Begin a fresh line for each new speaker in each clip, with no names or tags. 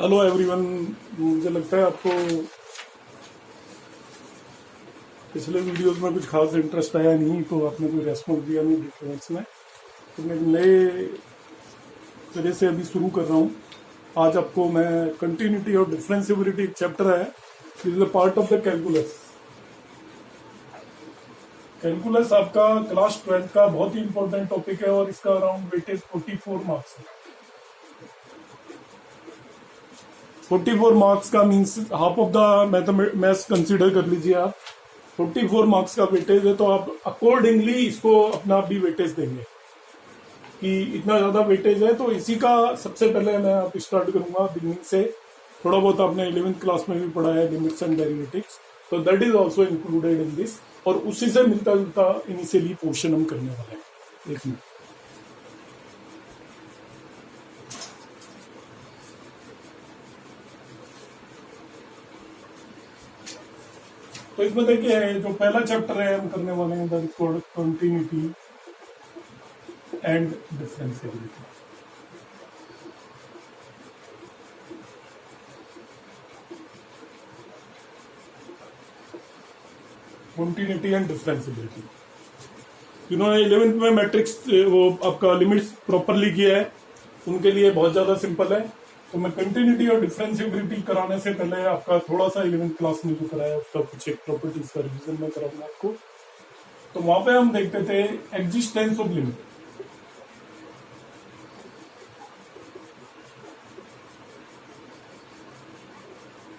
Hello everyone. मुझे लगता है आपको पिछले वीडियोस में कुछ खास इंटरेस्ट आया नहीं, तो आपने कोई रेस्पॉन्स दिया नहीं डिफरेंस में। तो मैं नए सिरे से अभी शुरू कर रहा हूँ। आज आपको मैं कंटिन्यूटी और डिफरेंशिएबिलिटी एक चैप्टर है, this is a part of the calculus. Calculus आपका क्लास 12 का बहुत ही इंपॉर्टेंट टॉपिक है और इसका अराउंड वेटेज 44 मार्क्स है। 44 मार्क्स का means half of the maths consider कर लीजिए आप। 44 मार्क्स का वेटेज है, तो आप अकॉर्डिंगली इसको अपना भी वेटेज देंगे कि इतना ज्यादा वेटेज है। तो इसी का सबसे पहले मैं आप स्टार्ट करूंगा बिगिनिंग से। थोड़ा बहुत आपने 11th क्लास में भी पढ़ा है लिमिट्स एंड डेरिवेटिव्स, तो that is also included in this, और उसी से मिलता जुलता इनिशियली पोर्शन हम करने वाले हैं। एक मिनट। तो इसमें देखिए, जो पहला चैप्टर है हम करने वाले हैं that is called continuity and differentiability. Continuity and differentiability, जिन्होंने 11th में मैट्रिक्स वो आपका लिमिट्स प्रॉपरली किया है उनके लिए बहुत ज्यादा सिंपल है। तो मैं कंटिन्यूटी और डिफरेंशिएबिलिटी कराने से पहले आपका थोड़ा सा 11th क्लास में जो कराया उसका कुछ एक प्रॉपर्टीज का रिवीजन में कराऊंगा आपको। तो वहां पे हम देखते थे एग्जिस्टेंस ऑफ लिमिट।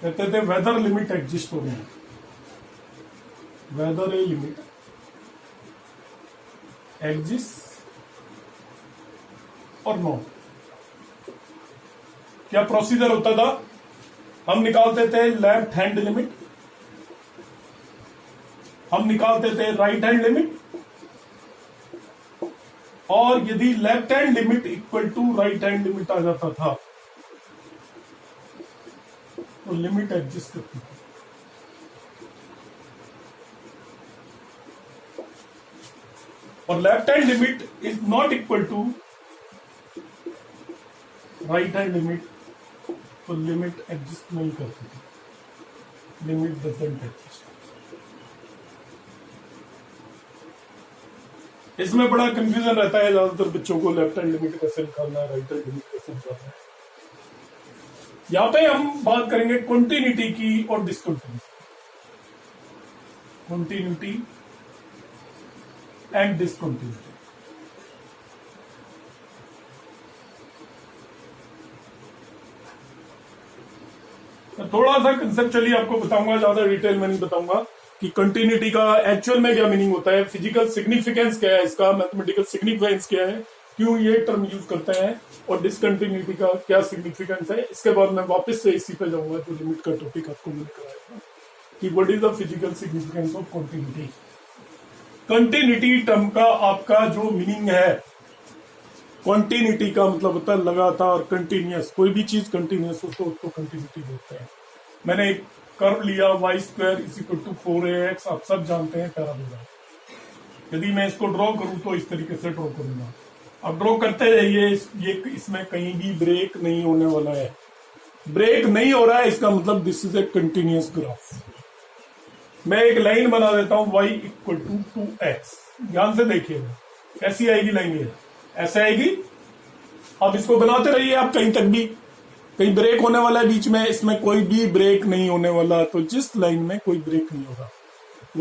कहते थे वेदर लिमिट एग्जिस्ट हो गया, वेदर ए लिमिट एग्जिस्ट और नॉट। क्या प्रोसीजर होता था? हम निकालते थे लेफ्ट हैंड लिमिट, हम निकालते थे राइट हैंड लिमिट, और यदि left hand limit equal to right hand limit आ जाता था तो लिमिट एग्जिस्ट करती थी। और left hand limit is not equal to right hand limit, तो लिमिट एग्जिस्ट नहीं करती थी, लिमिट डजंट एग्जिस्ट। इसमें बड़ा कंफ्यूजन रहता है ज्यादातर बच्चों को, लेफ्ट हैंड लिमिट कैसे निकालना है, राइट हैंड लिमिट कैसे निकालना है। यहां पे हम बात करेंगे कंटिन्यूटी की और डिसकंटिन्यूटी, कंटिन्यूटी एंड डिसकंटिन्यूटी। मैं थोड़ा सा कंसेप्चुअली आपको बताऊंगा, ज्यादा डिटेल में नहीं बताऊंगा कि कंटिन्यूटी का एक्चुअल में क्या मीनिंग होता है, फिजिकल सिग्निफिकेंस क्या है इसका, मैथमेटिकल सिग्निफिकेंस क्या है, क्यों ये टर्म यूज करते हैं, और डिसकंटिन्यूटी का क्या सिग्निफिकेंस है। इसके बाद मैं वापस से इसी पे जाऊंगा जो लिमिट का टॉपिक आपको मैंने कराया था कि what is the physical significance of continuity. Continuity term का आपका जो मीनिंग है, कंटिन्यूटी का मतलब होता है लगातार, कंटिन्यूअस। कोई भी चीज कंटिन्यूअस हो तो उसको कंटिन्यूटी बोलते हैं। मैंने एक कर्व लिया y square is equal to 4ax, आप सब जानते हैं पैराबोला। यदि मैं इसको ड्रॉ करूं तो इस तरीके से ड्रॉ करूंगा। अब ड्रॉ करते जाइए, ये इसमें कहीं भी ब्रेक नहीं होने वाला है। ब्रेक नहीं हो रहा है इसका मतलब this is a continuous graph. मैं एक लाइन बना देता हूं y इक्वल टू 2x, ध्यान से देखिएगा कैसी आएगी लाइन, ये ऐसे आएगी। अब इसको बनाते रहिए आप, कहीं तक भी कहीं ब्रेक होने वाला है बीच में, इसमें कोई भी ब्रेक नहीं होने वाला। तो जिस लाइन में कोई ब्रेक नहीं होगा,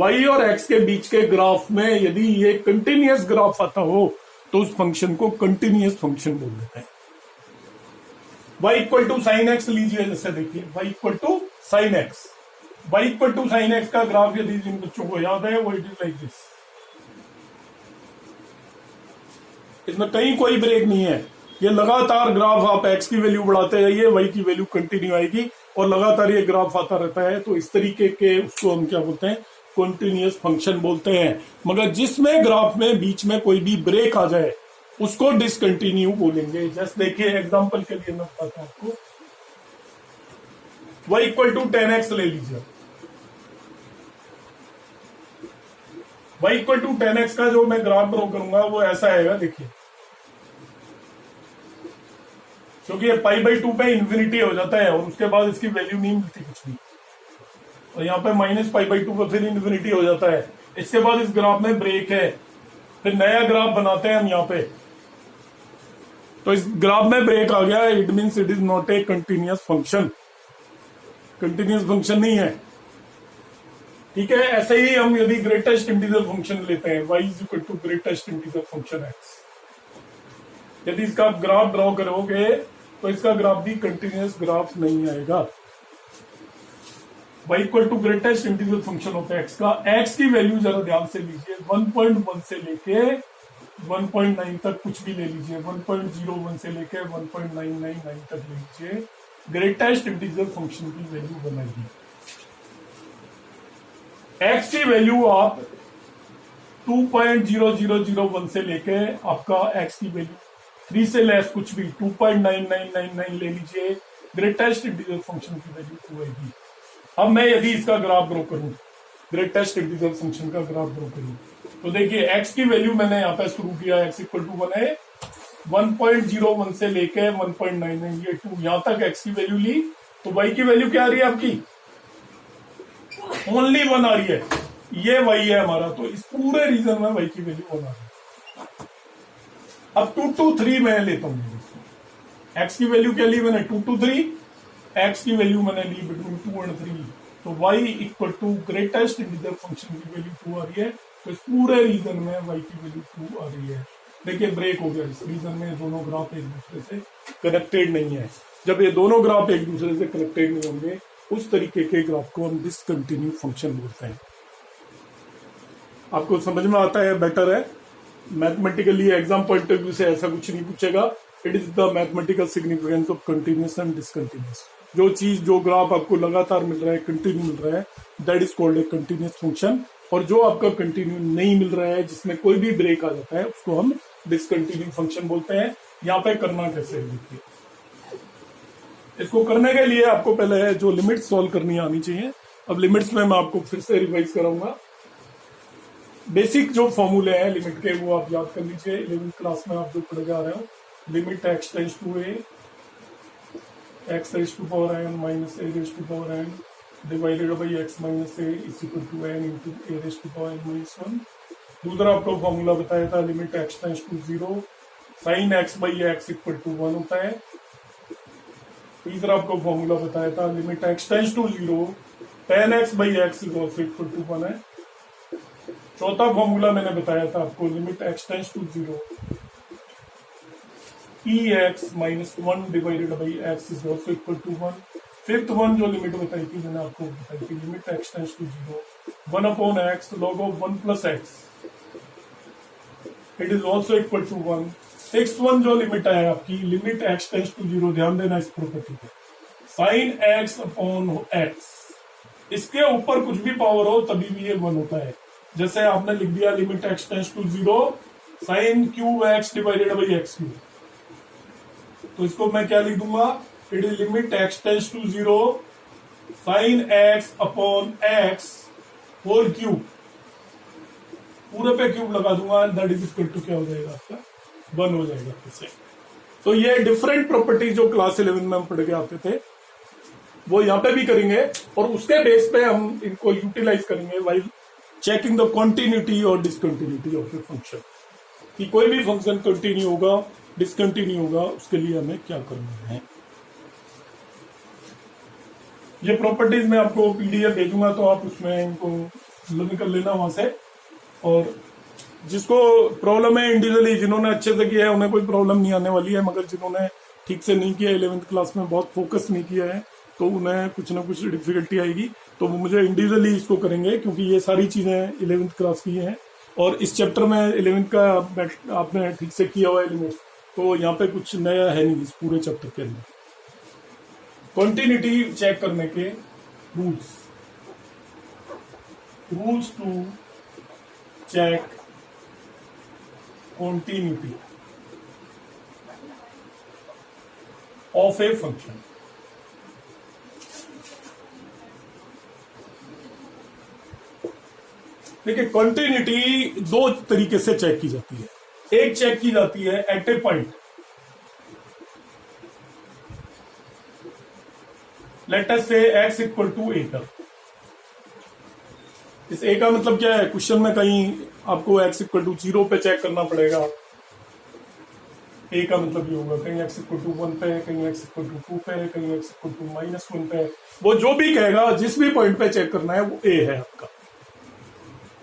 y और x के बीच के ग्राफ में यदि ये कंटिन्यूअस ग्राफ आता हो तो उस फंक्शन को कंटिन्यूअस फंक्शन बोल देते हैं। y equal to sine x लीजिए, जैसे देखिए y equal to sine x, y equal to sine x का ग्राफ यदि जिन बच्चों को याद है वो इट इज लाइक दिस। इसमें कहीं कोई ब्रेक नहीं है, ये लगातार ग्राफ, आप x की वैल्यू बढ़ाते जाइए y की वैल्यू कंटिन्यू आएगी और लगातार ये ग्राफ आता रहता है। तो इस तरीके के उसको हम क्या बोलते हैं, कंटिन्यूअस फंक्शन बोलते हैं। मगर जिसमें ग्राफ में बीच में कोई भी ब्रेक आ जाए उसको डिसकंटिन्यू बोलेंगे। जस्ट देखिए एग्जांपल के लिए मैं बताता हूं आपको, y इक्वल टू 10x ले लीजिए। y इक्वल टू 10x का जो मैं ग्राफ ड्रॉ करूंगा वो ऐसा आएगा, देखिए क्योंकि ये π/2 पे इन्फिनिटी हो जाता है और उसके बाद इसकी वैल्यू नहीं मिलती कुछ भी, और यहाँ पे -π/2 पे फिर इन्फिनिटी हो जाता है। इसके बाद इस ग्राफ में ब्रेक है, फिर नया ग्राफ बनाते हैं हम यहाँ पे, तो इस ग्राफ में ब्रेक आ गया, it means it is not a continuous function, continuous function नहीं है। ठीक है, ऐसे ही हम यदि ग्रेटेस्ट इंटीजर फंक्शन लेते हैं y is equal to greatest integer function x, यदि इसका ग्राफ ड्रॉ करोगे तो इसका ग्राफ भी कंटिन्यूअस ग्राफ नहीं आएगा। y equal to greatest integer function होता है x का, x की वैल्यू जरा ध्यान से लीजिए, 1.1 से लेके 1.9 तक कुछ भी ले लीजिए, 1.01 से लेके 1.999 तक ले लीजिए, ग्रेटेस्ट इंटीजर फंक्शन की वैल्यू बनाइए। x की वैल्यू आप 2.0001 से लेके आपका x की वैल्यू 3 से लेस कुछ भी 2.9999 ले लीजिए, ग्रेटेस्ट इंटीजर फंक्शन की वैल्यू 2 आएगी। अब मैं यदि इसका ग्राफ ड्रॉ करूं, ग्रेटेस्ट इंटीजर फंक्शन का ग्राफ ड्रॉ करूं, तो देखिए x की वैल्यू मैंने यहाँ पे शुरू किया, x इक्वल टू 1 है, 1.01 से लेके 1.99 ये 2 यहां तक x की वैल्यू ली, तो y की वैल्यू क्या आ रही है आपकी, ओनली 1 आ रही है, ये y है हमारा, तो इस पूरे रीजन में y की वैल्यू 1 आ रही है। अब 2 to 3 मैं लेता हूं, x की वैल्यू क्या ली मैंने 2 to 3, x की वैल्यू मैंने ली बिटवीन 2 और 3, तो y equal to greatest integer function की वैल्यू 2 आ रही है, तो इस पूरे रीजन में y की वैल्यू 2 आ रही है। देखिए ब्रेक हो गया, इस रीजन में दोनों ग्राफ एक दूसरे से कनेक्टेड नहीं है। जब ये दोनों ग्राफ एक दूसरे से कनेक्टेड नहीं होंगे उस तरीके के ग्राफ को हम डिसकंटिन्यू फंक्शन बोलते हैं। आपको समझ में आता है, बेटर है। Mathematically exam point of view से ऐसा कुछ नहीं पूछेगा। It is the mathematical significance of continuous and discontinuous. जो चीज, जो ग्राफ आपको लगातार मिल रहा है, कंटिन्यू मिल रहा है, that is called a continuous function. और जो आपका कंटिन्यू नहीं मिल रहा है, जिसमें कोई भी ब्रेक आ जाता है, उसको हम डिसकंटिन्यू फंक्शन बोलते हैं। यहाँ पे करना कैसे है देखिए। इसको करने के लिए आपको पहले जो लिमिट सॉल्व करनी आनी चाहिए। अब लिमिट्स में मैं आपको फिर से रिवाइज कराऊंगा। बेसिक जो फॉर्मूले हैं लिमिट के वो आप याद कर लीजिए। 11th क्लास में आप जो पढ़े जा रहे हो, limit x tends to a x raise to power n minus a raise to power n divided by x minus a is equal to n into a raise to power n minus 1। दूसरा आपको formula बताया था, limit x tends to 0 sine x by x equal to 1 होता है। तीसरा आपको formula बताया था, limit x tends to 0 tan x by x is also equal to 1 है। चौथा फॉर्मूला मैंने बताया था आपको, limit x tends to 0 ex minus 1 divided by x is also equal to 1। Fifth one जो लिमिट बताई थी मैंने आपको बताई थी, limit x tends to 0 1 upon x log of 1 plus x it is also equal to 1। Sixth one जो limit है आपकी, लिमिट x टेंड्स टू 0, ध्यान देना इस प्रॉपर्टी पे, साइन x अपॉन x, इसके ऊपर कुछ भी पावर हो तभी भी ये 1 होता है। जैसे आपने लिख दिया limit x tends to 0 sine cube x divided by x cube, तो इसको मैं क्या लिख दूंगा, it is limit x tends to 0 sine x upon x whole cube, पूरे पे क्यूब लगा दूंगा, दैट इज इक्वल टू क्या हो जाएगा आपका 1 हो जाएगा फिर से। तो ये डिफरेंट प्रॉपर्टी जो क्लास 11 में हम पढ़ के आते थे वो यहाँ पे भी करेंगे और उसके बेस पे हम इनको यूटिलाइज करेंगे वाइल चेकिंग द कंटिन्यूटी और डिसकंटिन्यूटी ऑफ ए फंक्शन, कि कोई भी फंक्शन कंटिन्यू होगा डिसकंटिन्यू होगा, उसके लिए हमें क्या करना है। ये प्रॉपर्टीज मैं आपको पीडीएफ भेजूंगा, तो आप उसमें इनको लर्न कर लेना वहां से। और जिसको प्रॉब्लम है इंडिविजुअली, जिन्होंने अच्छे से किया है उन्हें कोई प्रॉब्लम नहीं आने वाली है, मगर जिन्होंने ठीक से नहीं किया, 11th क्लास में बहुत फोकस नहीं किया है, तो उन्हें कुछ ना कुछ डिफिकल्टी आएगी। तो वो मुझे इंडिविजुअली इसको करेंगे, क्योंकि ये सारी चीजें 11th क्लास की हैं और इस चैप्टर में 11th का आपने ठीक से किया हुआ है लिमिट, तो यहाँ पे कुछ नया है नहीं इस पूरे चैप्टर के अंदर। कंटिन्यूटी चेक करने के rules to check continuity of a function. देखिए कंटिन्यूटी दो तरीके से चेक की जाती है। एक चेक की जाती है at a point, let us से x इक्वल टू ए का, इस ए का मतलब क्या है, क्वेश्चन में कहीं आपको x इक्वल टू 0 पे चेक करना पड़ेगा। ए का मतलब ये होगा कहीं x इक्वल टू 1 पे, कहीं x इक्वल टू 2 पे, कहीं x इक्वल टू -1 पे, वो जो भी कहेगा जिस भी पॉइंट पे चेक करना है वो ए है आपका।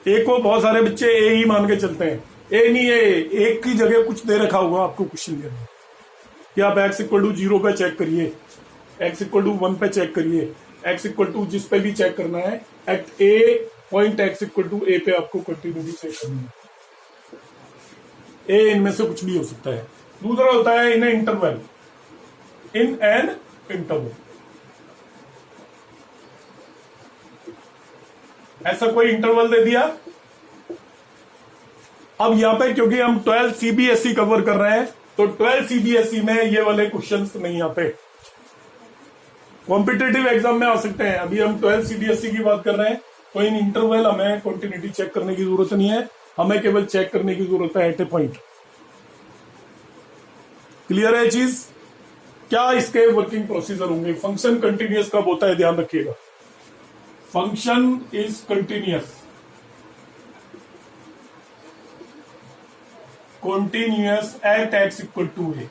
ए को बहुत सारे बच्चे ए ही मान के चलते हैं, ए नहीं है, एक की जगह कुछ दे रखा होगा आपको क्वेश्चन के अंदर कि आप x इक्वल टू 0 पे चेक करिए, x इक्वल टू 1 पे चेक करिए, x इक्वल टू जिस पे भी चेक करना है at a point x equal to a पे आपको कंटिन्यूटी चेक करनी है। ए इनमें से कुछ भी हो सकता है। दूसरा होता है इन इंटरवल, इन एन इंटरवल, ऐसा कोई इंटरवल दे दिया। अब यहां पे क्योंकि हम 12 सीबीएसई कवर कर रहे हैं तो 12 सीबीएसई में ये वाले क्वेश्चंस नहीं आते, कॉम्पिटिटिव एग्जाम में आ सकते हैं। अभी हम 12 सीबीएसई की बात कर रहे हैं तो इन इंटरवल हमें कंटिन्यूटी चेक करने की जरूरत नहीं है, हमें केवल चेक करने की जरूरत है एट ए पॉइंट। क्लियर है चीज? क्या इसके वर्किंग प्रोसीजर होंगे? फंक्शन कंटिन्यूअस कब होता है ध्यान रखिएगा, function is continuous, continuous at x equal to a.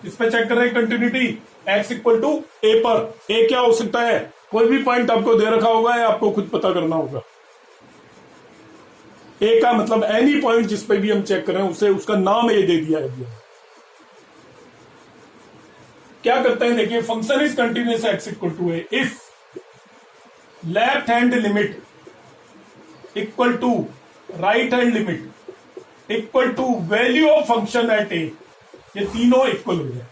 इस पे चेक कर रहे हैं continuity x equal to a पर। ए क्या हो सकता है, कोई भी पॉइंट आपको दे रखा होगा या आपको खुद पता करना होगा। ए का मतलब एनी पॉइंट जिस पे भी हम चेक करें उसे उसका नाम ए दे दिया है। क्या करते हैं देखिए, function is continuous x equal to a if left hand limit equal to right hand limit equal to value of function at a, ये तीनों इक्वल हो जाए।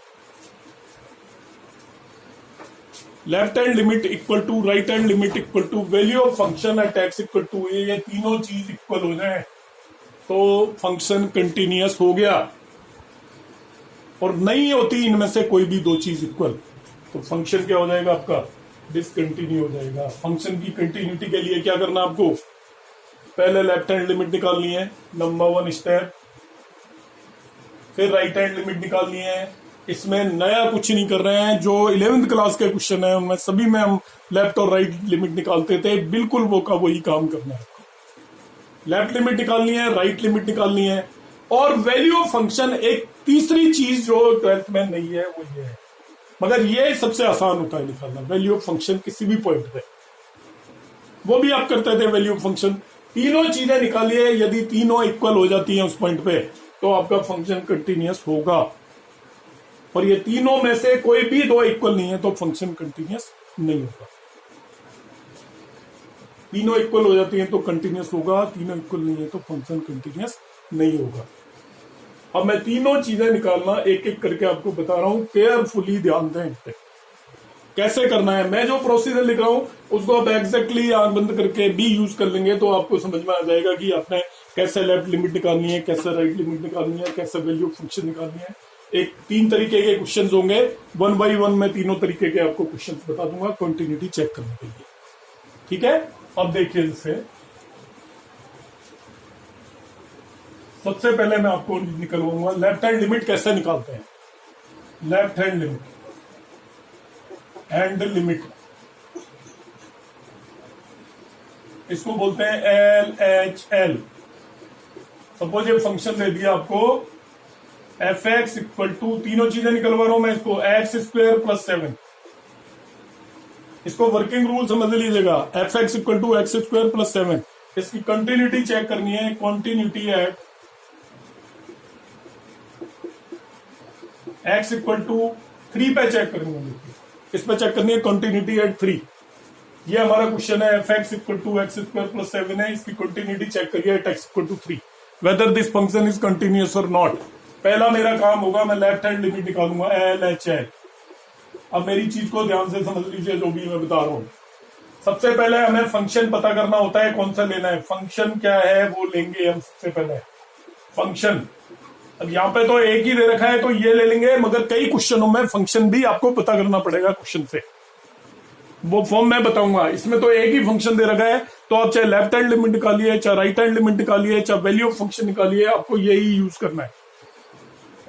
Left hand limit equal to right hand limit equal to value of function at x equal to a, ये तीनों चीज equal हो जाए तो फंक्शन कंटिन्यूअस हो गया। और नहीं होती इनमें से कोई भी दो चीज इक्वल तो फंक्शन क्या हो जाएगा आपका, डिसकंटिन्यू हो जाएगा। फंक्शन की कंटिन्यूटी के लिए क्या करना आपको, पहले लेफ्ट हैंड लिमिट निकालनी है, नंबर 1 स्टेप, फिर राइट हैंड लिमिट निकालनी है। इसमें नया कुछ नहीं कर रहे हैं, जो 11th क्लास के क्वेश्चन है उनमें सभी में हम लेफ्ट और राइट लिमिट निकालते थे, बिल्कुल वो का वही काम करना है। लेफ्ट लिमिट निकालनी है, राइट लिमिट निकालनी है, और वैल्यू ऑफ फंक्शन एक तीसरी चीज जो 12th में नहीं है वो ये है, मगर ये सबसे आसान होता है निकालना, वैल्यू ऑफ फंक्शन किसी भी पॉइंट पे। वो भी आप करते थे वैल्यू ऑफ फंक्शन, तीनों चीजें निकालिए, यदि तीनों इक्वल हो जाती हैं उस पॉइंट पे तो आपका फंक्शन कंटिन्यूअस होगा। और ये तीनों में से कोई भी दो इक्वल नहीं है तो फंक्शन कंटिन्यूअस नहीं होगा। तीनों इक्वल हो जाती हैं तो कंटिन्यूअस होगा, तीनों इक्वल नहीं है तो फंक्शन कंटिन्यूअस नहीं होगा। अब मैं तीनों चीजें निकालना एक एक करके आपको बता रहा हूं, केयरफुली ध्यान दें इस पे कैसे करना है। मैं जो प्रोसीजर लिख रहा हूं उसको आप एग्जैक्टली आंख बंद करके भी यूज कर लेंगे तो आपको समझ में आ जाएगा कि आपने कैसे लेफ्ट लिमिट निकालनी है, कैसे राइट लिमिट निकालनी है, कैसे वैल्यू ऑफ फंक्शन निकालनी है। एक 3 तरीके के क्वेश्चंस होंगे, 1 बाय 1 मैं तीनों तरीके के आपको क्वेश्चंस बता दूंगा कंटिन्यूटी चेक करने के लिए। ठीक है, अब देखिए जैसे सबसे पहले मैं आपको निकलवाऊंगा लेफ्ट हैंड लिमिट कैसे निकालते हैं। लेफ्ट हैंड लिमिट इसको बोलते हैं LHL। सपोज ये फंक्शन दे दिया आपको एफ एक्स इक्वल टू, तीनों चीजें निकलवा रहा हूं मैं इसको, एक्स स्क्वायर प्लस 7। इसको वर्किंग रूल समझ लीजिएगा, f x equal to x square plus 7। इसकी कंटिन्यूटी चेक करनी है, continuity at x equal to 3 पे चेक करनी है। इस पे चेक करनी है कंटिन्यूटी एट 3। ये हमारा क्वेश्चन है, f x equal to x square plus 7 है, इसकी कंटिन्यूटी चेक करिए at x equal to 3 whether this function is continuous और नॉट। पहला मेरा काम होगा, मैं लेफ्ट हैंड लिमिट निकालूंगा LHL। अब मेरी चीज को ध्यान से समझ लीजिए जो भी मैं बता रहा हूं। सबसे पहले हमें फंक्शन पता करना होता है, कौन सा लेना है, फंक्शन क्या है वो लेंगे हम सबसे पहले फंक्शन। अब यहाँ पे तो एक ही दे रखा है तो ये ले लेंगे, मगर कई क्वेश्चनों में फंक्शन भी आपको पता करना पड़ेगा क्वेश्चन से, वो फॉर्म मैं बताऊंगा। इसमें तो एक ही फंक्शन दे रखा है तो आप चाहे लेफ्ट हैंड लिमिट निकालिए, चाहे राइट हैंड लिमिट निकालिए, चाहे वैल्यू ऑफ फंक्शन निकालिए, आपको यही यूज करना है,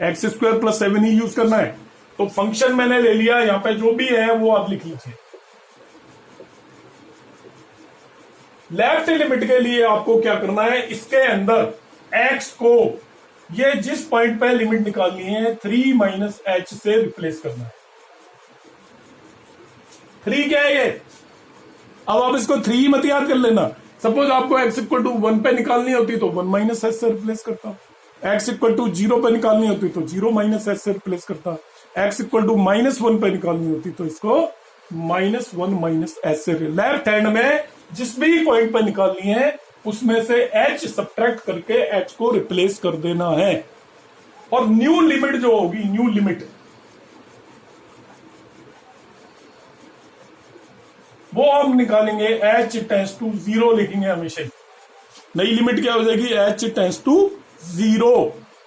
एक्स स्क्वायर प्लस 7 ही यूज करना है। तो फंक्शन मैंने ले लिया, यहां पे जो भी है वो आप लिख लीजिए। लेफ्ट लिमिट के लिए आपको क्या करना है, इसके अंदर x को ये जिस पॉइंट पे लिमिट निकालनी है 3 माइनस एच से रिप्लेस करना है। 3 क्या है ये, अब आप इसको 3 मत याद कर लेना। सपोज आपको x इक्वल टू 1 पे निकालनी होती तो 1 माइनस एच से रिप्लेस करता, x इक्वल टू 0 पे निकालनी होती तो 0 माइनस एच से रिप्लेस करता, x इक्वल टू -1 पे निकालनी होती तो इसको -1 माइनस एच से। लेफ्ट हैंड में जिस भी पॉइंट पे निकालनी है उसमें से h सब्ट्रैक्ट करके h को रिप्लेस कर देना है। और न्यू लिमिट जो होगी, न्यू लिमिट वो हम निकालेंगे h टेंस टू 0 लिखेंगे हमेशा। नई लिमिट क्या हो जाएगी, h टेंस टू 0।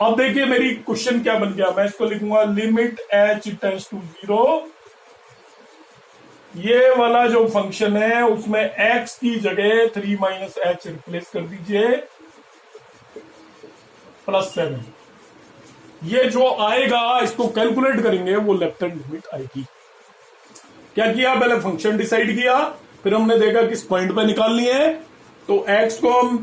अब देखिए मेरी क्वेश्चन क्या बन गया, मैं इसको लिखूंगा लिमिट h टेंस टू 0। ये वाला जो फंक्शन है उसमें x की जगह 3 माइनस एच रिप्लेस कर दीजिए +7। ये जो आएगा इसको कैलकुलेट करेंगे, वो लेफ्ट हैंड लिमिट आएगी। क्या किया, पहले फंक्शन डिसाइड किया, फिर हमने देखा किस पॉइंट पे निकालनी है, तो x को हम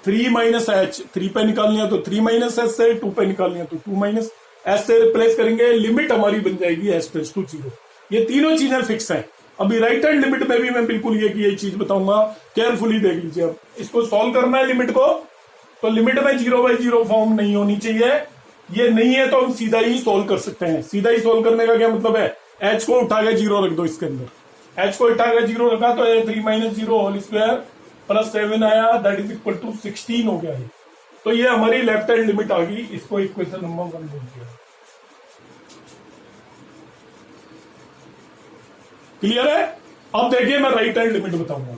3 माइनस एच 3 पे निकालनी है तो 3 माइनस एच से, 2 पे निकालनी है तो 2 माइनस एच से रिप्लेस करेंगे। लिमिट हमारी बन जाएगी h टेंस टू 0। ये तीनों चीजें फिक्स हैं। अभी राइट हैंड लिमिट में भी मैं बिल्कुल ये चीज बताऊंगा, केयरफुली देख लीजिए। अब इसको सॉल्व करना है लिमिट को, तो लिमिट में 0/0 फॉर्म नहीं होनी चाहिए। ये नहीं है तो हम सीधा ही सोल्व कर सकते हैं। सीधा ही सोल्व करने का क्या मतलब है, h को उठा के 0 रख दो इसके अंदर। h को उठा के 0 रखा तो 3 माइनस 0 होल स्क्वायर +7 आया, दैट इज इक्वल टू 16 हो गया है। तो ये हमारी लेफ्ट हैंड लिमिट आ गई, इसको इक्वेशन नंबर 1 बोल दिया। क्लियर है। अब देखिए मैं राइट हैंड लिमिट बताऊंगा।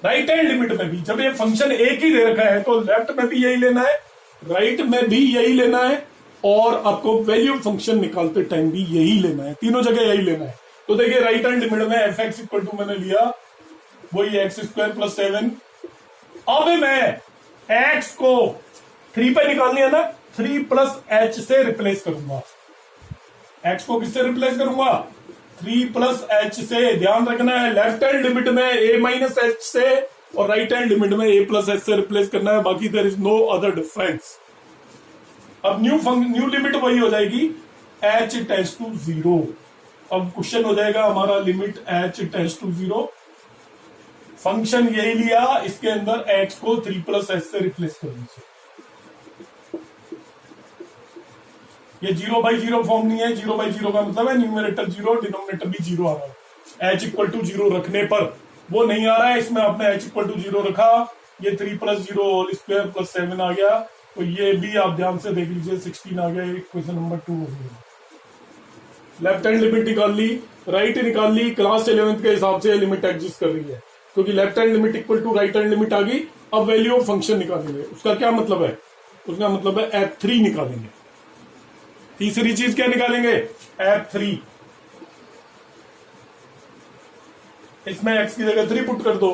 राइट हैंड लिमिट में भी जब ये फंक्शन एक ही दे रखा है तो लेफ्ट में भी यही लेना है, राइट में भी यही लेना है, और आपको वैल्यू फंक्शन निकालते टाइम भी यही लेना है, तीनों जगह यही लेना है। तो देखिए राइट हैंड लिमिट में f(x) इक्वल टू मैंने लिया वही x² + 7। अब मैं x को 3 पे निकालनी है ना, 3 प्लस h से रिप्लेस करूंगा। x को किससे रिप्लेस करूंगा, 3 प्लस h से। ध्यान रखना है लेफ्ट हैंड लिमिट में a माइनस एच से और राइट हैंड लिमिट में a प्लस h से रिप्लेस करना है, बाकी there is no other difference. अब न्यू लिमिट वही हो जाएगी h टेंस टू 0। अब क्वेश्चन हो जाएगा हमारा limit h tends to 0। Function यही लिया, इसके अंदर x को 3 प्लस h से रिप्लेस कर दीजिए। ये 0/0 फॉर्म नहीं है। 0/0 का मतलब है न्यूमरेटर 0 डिनोमिनेटर भी 0 आ रहा है। h इक्वल टू 0 रखने पर वो नहीं आ रहा है, इसमें आपने h इक्वल टू 0 रखा, ये 3 + 0 होल स्क्वायर +7 आ गया। तो ये भी आप ध्यान से देख लीजिए 16 आ गया। क्वेश्चन नंबर 2 हो गया। लेफ्ट हैंड लिमिट निकाल ली, राइट निकाल ली, क्लास 11th के हिसाब से लिमिट एग्जिस्ट कर रही है क्योंकि left hand limit equal to right hand limit आ गई। अब वैल्यू ऑफ फंक्शन निकालेंगे, उसका क्या मतलब है, उसका मतलब है f3 निकालेंगे। तीसरी चीज क्या निकालेंगे, f3। इसमें x की जगह 3 पुट कर दो।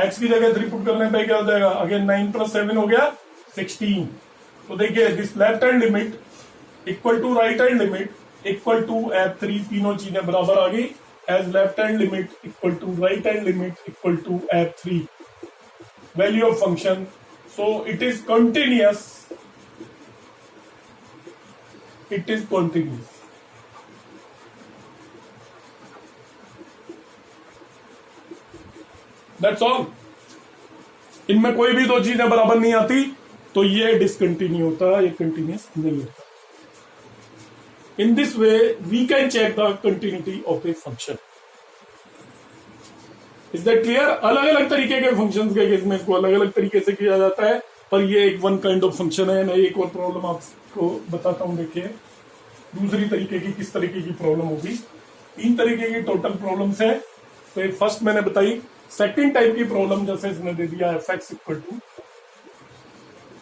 x की जगह 3 पुट करने पे क्या हो जाएगा, अगेन 9 + 7 हो गया 16। तो देखिए this left hand limit equal to right hand limit equal to f3, तीनों चीजें बराबर आ गई। As left hand limit equal to right hand limit equal to f3 value of function, so it is continuous, it is continuous. That's all. इनमें कोई भी दो चीजें बराबर नहीं आती तो ये डिसकंटिन्यू होता है, ये कंटिन्यूअस नहीं होता। In this way we can check the continuity of a function. Is that clear. अलग अलग तरीके के फंक्शंस के केस में इसको अलग अलग तरीके से किया जाता है, पर ये एक वन काइंड ऑफ फंक्शन है। मैं एक और प्रॉब्लम आपको बताता हूं। देखिए दूसरी तरीके की किस तरीके की प्रॉब्लम होगी। 3 तरीके की टोटल प्रॉब्लम्स है। तो एक फर्स्ट मैंने बताई। सेकंड टाइप की प्रॉब्लम जैसे इसने दे दिया f(x) equal to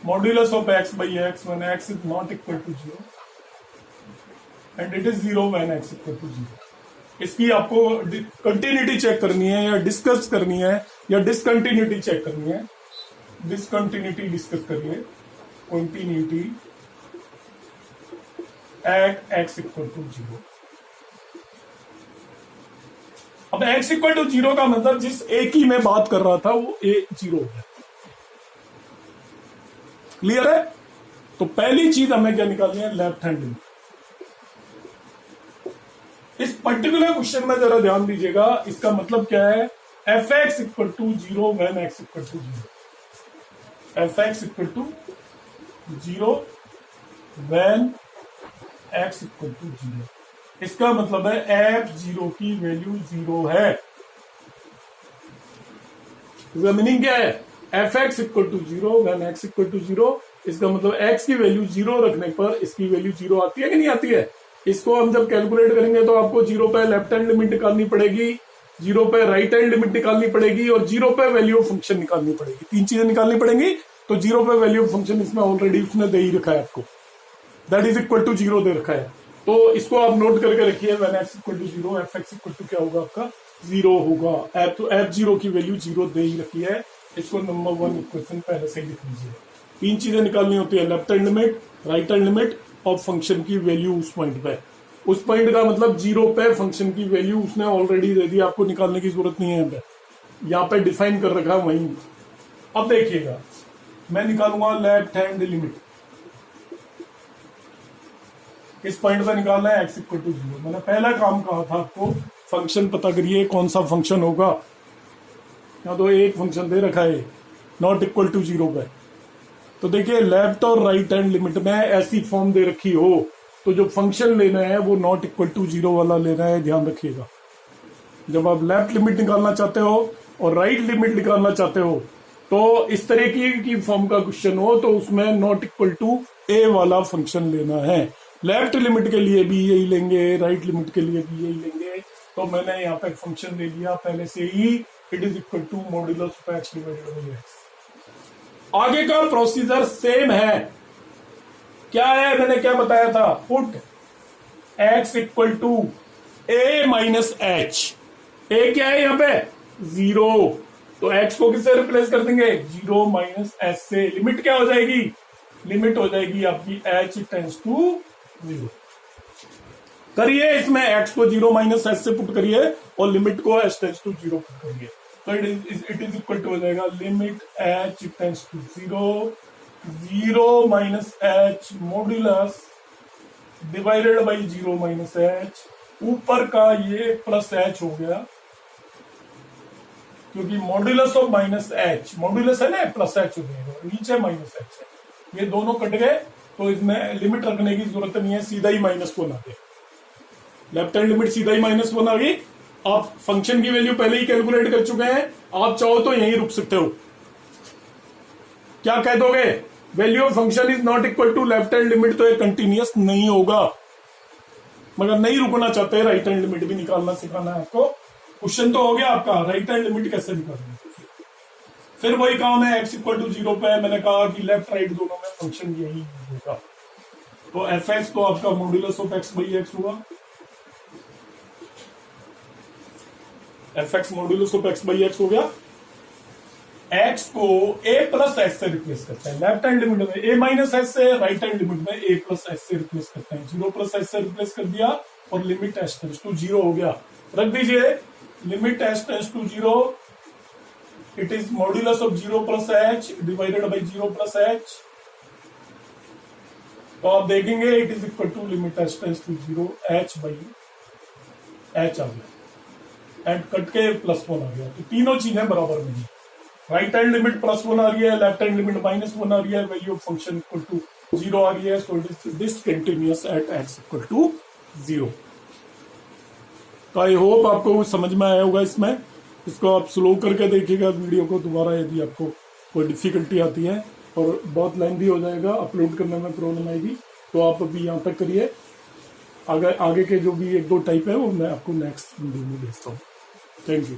modulus of x by x when x is not equal to 0 and it is 0 when x equal to 0। इसकी आपको कंटिन्यूटी चेक करनी है या डिस्कस करनी है या डिसकंटिन्यूटी चेक करनी है। डिसकंटिन्यूटी डिस्कस करिए। Continuity at x equal to 0। अब x इक्वल टू 0 का मतलब जिस a की मैं बात कर रहा था वो a 0 हो गया। क्लियर है? तो पहली चीज हमें क्या निकालनी है, लेफ्ट हैंड लिमिट। इस पर्टिकुलर क्वेश्चन में जरा ध्यान दीजिएगा, इसका मतलब क्या है, f x equal to 0 when x equal to 0। F x equal to 0 when x equal to 0। इसका मतलब है एफ 0 की वैल्यू 0 है। इसका मीनिंग क्या है, f x equal to 0 when x equal to 0। इसका मतलब एक्स की वैल्यू 0 रखने पर इसकी वैल्यू 0 आती है कि नहीं आती है। इसको हम जब कैलकुलेट करेंगे तो आपको 0 पे लेफ्ट हैंड लिमिट निकालनी पड़ेगी, 0 पे राइट हैंड लिमिट निकालनी पड़ेगी और 0 पे वैल्यू ऑफ फंक्शन निकालनी पड़ेगी। तीन चीजें निकालनी पड़ेंगी। तो 0 पे वैल्यू ऑफ फंक्शन इसमें ऑलरेडी उसने दे ही रखा है आपको, दैट इज इक्वल टू 0 दे रखा है। तो इसको आप नोट करके रखिए, when x equal to 0 f x equal to क्या होगा आपका 0 होगा। तो एफ 0 की वैल्यू 0 दे ही रखी है। इसको नंबर 1 इक्वेशन पहले से लिख लीजिए। तीन चीजें निकालनी होती है, left hand limit, right hand limit और फंक्शन की वैल्यू उस पॉइंट पे। उस पॉइंट का मतलब 0 पे फंक्शन की वैल्यू उसने ऑलरेडी दे दी, आपको निकालने की जरूरत नहीं है, यहाँ पे डिफाइन कर रखा वहीं। अब देखिएगा, मैं निकालूंगा लेफ्ट हैंड लिमिट। इस पॉइंट पे निकालना है एक्स इक्वल टू 0। मैंने पहला काम कहा था आपको, फंक्शन पता करिए कौन सा फंक्शन होगा। यहाँ तो एक फंक्शन दे रखा है नॉट इक्वल टू 0 पे। तो देखिए लेफ्ट और राइट हैंड लिमिट में ऐसी फॉर्म दे रखी हो तो जो फंक्शन लेना है वो नॉट इक्वल टू 0 वाला लेना है, ध्यान रखिएगा। जब आप लेफ्ट लिमिट निकालना चाहते हो और राइट लिमिट निकालना चाहते हो तो इस तरह की फॉर्म का क्वेश्चन हो तो उसमें नॉट इक्वल टू ए वाला फंक्शन लेना है। लेफ्ट लिमिट के लिए भी यही लेंगे, राइट लिमिट के लिए भी यही लेंगे। तो मैंने यहाँ पे फंक्शन ले लिया पहले से ही, it is equal to modulus of x divided by x. आगे का प्रोसीजर सेम है। क्या है, मैंने क्या बताया था, put x equal to a minus h. A क्या है यहाँ पे 0, तो x को किससे रिप्लेस कर देंगे 0 माइनस एच से। लिमिट क्या हो जाएगी, लिमिट हो जाएगी आपकी h टेंस टू 0। करिए इसमें x को 0 माइनस एच से पुट करिए और लिमिट को h टेंस टू 0 पुट करिए। तो इट इज इक्वल टू हो जाएगा limit h tends to 0 minus h modulus divided by 0 minus h. ऊपर का ये प्लस एच हो गया क्योंकि modulus of minus h, modulus है ना, प्लस एच हो जाएगा, नीचे माइनस एच है, ये दोनों कट गए तो इसमें लिमिट रखने की जरूरत नहीं है, सीधा ही माइनस वन आ गया। लेफ्ट हैंड लिमिट सीधा ही माइनस वन आ गई। आप फंक्शन की वैल्यू पहले ही कैलकुलेट कर चुके हैं, आप चाहो तो यहीं रुक सकते हो। क्या कह दोगे, value of function is not equal to left hand limit, तो ये कंटिन्यूअस नहीं होगा। मगर नहीं रुकना चाहते, राइट हैंड लिमिट भी निकालना सिखाना है आपको। क्वेश्चन तो हो गया आपका, राइट हैंड लिमिट कैसे निकालना है। फिर वही काम है, x इक्वल टू 0 पे मैंने कहा कि लेफ्ट राइट दोनों में फंक्शन यही होगा। तो एफ एक्स तो आपका modulus of x by x हुआ, f x modulus of x by x हो गया। x को a प्लस एच से रिप्लेस करते हैं लेफ्ट हैंड लिमिट में, a माइनस एच से, राइट हैंड लिमिट में a प्लस एच से रिप्लेस करते हैं। 0 प्लस एच से रिप्लेस कर दिया और लिमिट h टेंड्स टू 0 हो गया। रख दीजिए limit h tends to 0, it is modulus of 0 plus h divided by 0 plus h. तो आप देखेंगे it is equal to limit h tends to 0 h by h आ गया, एंड कट के प्लस 1 आ गया। तो तीनों चीजें बराबर नहीं, राइट हैंड लिमिट प्लस 1 आ रही है, लेफ्ट हैंड लिमिट माइनस 1 आ रही है, value of function equal to 0 आ रही है। So it is discontinuous at x equal to 0। तो आई होप आपको समझ में आया होगा। इसमें इसको आप स्लो करके देखिएगा वीडियो को दोबारा, यदि आपको कोई डिफिकल्टी आती है और बहुत लेंथी हो जाएगा, अपलोड करने में प्रॉब्लम आएगी, तो आप अभी यहाँ तक करिए। आगे के जो भी 1-2 टाइप है वो मैं आपको नेक्स्ट वीडियो में भेजता हूँ। Thank you.